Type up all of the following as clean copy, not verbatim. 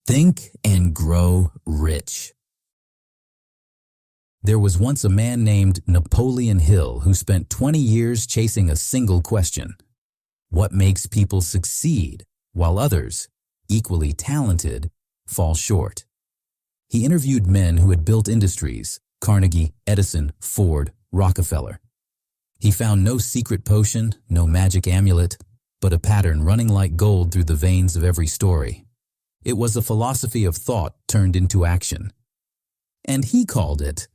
Think and grow rich. There was once a man named Napoleon Hill who spent 20 years chasing a single question. What makes people succeed while others, equally talented, fall short? He interviewed men who had built industries: Carnegie, Edison, Ford, Rockefeller. He found no secret potion, no magic amulet, but a pattern running like gold through the veins of every story. It was a philosophy of thought turned into action. And he called it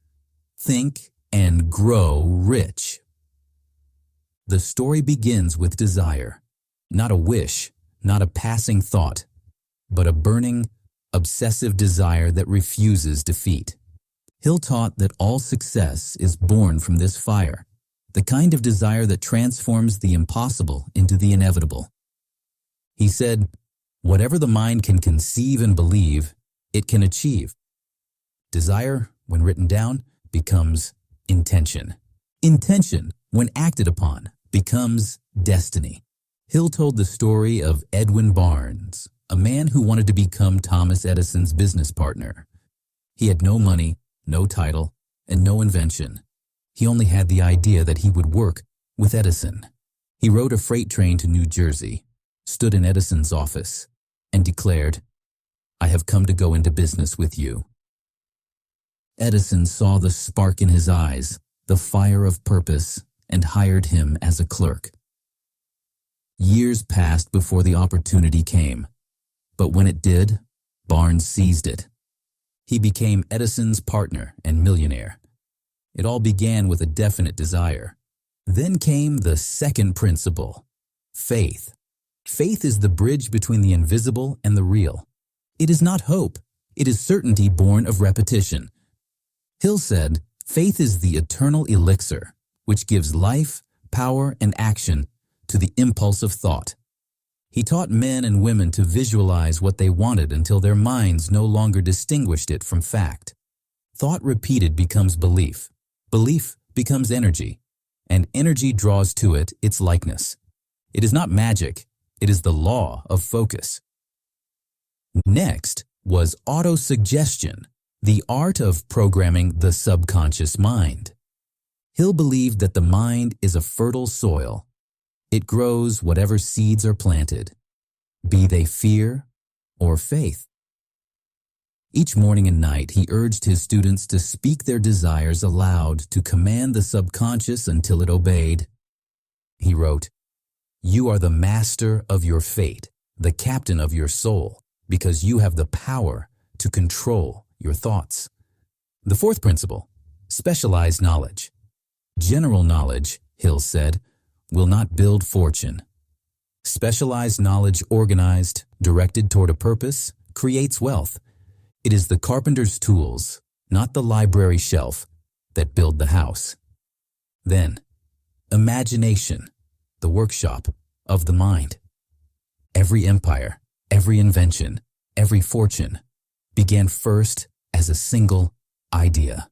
Think and Grow Rich. The story begins with desire, not a wish, not a passing thought, but a burning, obsessive desire that refuses defeat. Hill taught that all success is born from this fire, the kind of desire that transforms the impossible into the inevitable. He said, whatever the mind can conceive and believe, it can achieve. Desire, when written down, becomes intention. Intention, when acted upon, becomes destiny. Hill told the story of Edwin Barnes, a man who wanted to become Thomas Edison's business partner. He had no money, no title, and no invention. He only had the idea that he would work with Edison. He rode a freight train to New Jersey, stood in Edison's office, and declared, "I have come to go into business with you." Edison saw the spark in his eyes, the fire of purpose, and hired him as a clerk. Years passed before the opportunity came, but when it did, Barnes seized it. He became Edison's partner and millionaire. It all began with a definite desire. Then came the second principle, faith. Faith is the bridge between the invisible and the real. It is not hope. It is certainty born of repetition. Hill said, faith is the eternal elixir, which gives life, power, and action to the impulse of thought. He taught men and women to visualize what they wanted until their minds no longer distinguished it from fact. Thought repeated becomes belief. Belief becomes energy, and energy draws to it its likeness. It is not magic. It is the law of focus. Next was autosuggestion, the art of programming the subconscious mind. Hill believed that the mind is a fertile soil. It grows whatever seeds are planted, be they fear or faith. Each morning and night, he urged his students to speak their desires aloud to command the subconscious until it obeyed. He wrote, "You are the master of your fate, the captain of your soul, because you have the power to control your thoughts." The fourth principle, specialized knowledge. General knowledge, Hill said, will not build fortune. Specialized knowledge organized, directed toward a purpose, creates wealth. It is the carpenter's tools, not the library shelf, that build the house. Then, imagination, the workshop of the mind. Every empire, every invention, every fortune began first as a single idea.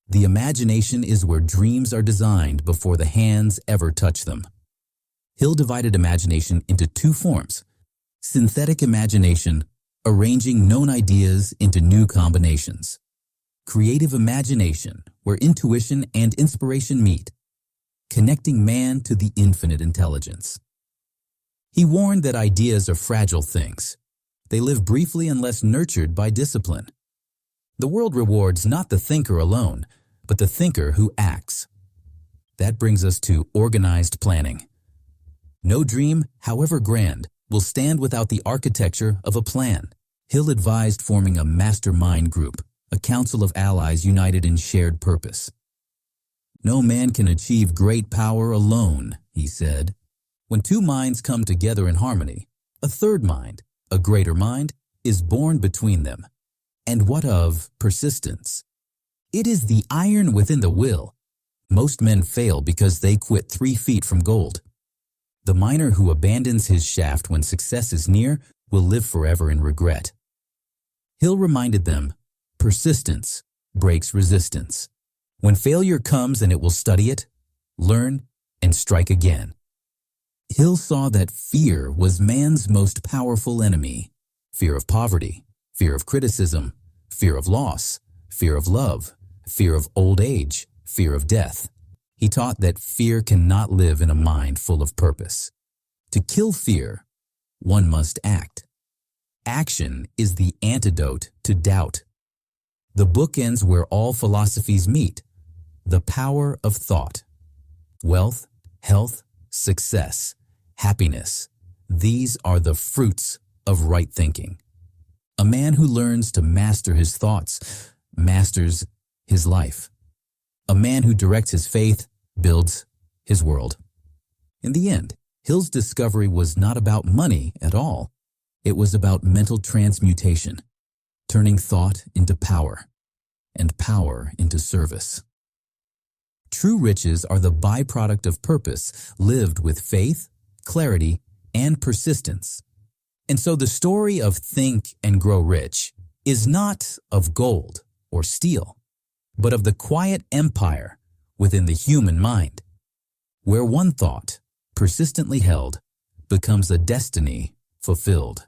The imagination is where dreams are designed before the hands ever touch them. Hill divided imagination into two forms: synthetic imagination, arranging known ideas into new combinations; creative imagination, where intuition and inspiration meet, connecting man to the infinite intelligence. He warned that ideas are fragile things. They live briefly unless nurtured by discipline. The world rewards not the thinker alone, but the thinker who acts. That brings us to organized planning. No dream, however grand, will stand without the architecture of a plan. Hill advised forming a mastermind group, a council of allies united in shared purpose. No man can achieve great power alone, he said. When two minds come together in harmony, a third mind, a greater mind, is born between them. And what of persistence? It is the iron within the will. Most men fail because they quit 3 feet from gold. The miner who abandons his shaft when success is near will live forever in regret. Hill reminded them, persistence breaks resistance. When failure comes and it will study it, learn, and strike again. Hill saw that fear was man's most powerful enemy. Fear of poverty, fear of criticism, fear of loss, fear of love, fear of old age, fear of death. He taught that fear cannot live in a mind full of purpose. To kill fear, one must act. Action is the antidote to doubt. The book ends where all philosophies meet: the power of thought. Wealth, health, success, happiness, these are the fruits of right thinking. A man who learns to master his thoughts masters his life. A man who directs his faith builds his world. In the end, Hill's discovery was not about money at all. It was about mental transmutation, turning thought into power, and power into service. True riches are the byproduct of purpose lived with faith, clarity, and persistence. And so the story of Think and Grow Rich is not of gold or steel, but of the quiet empire within the human mind, where one thought, persistently held, becomes a destiny fulfilled.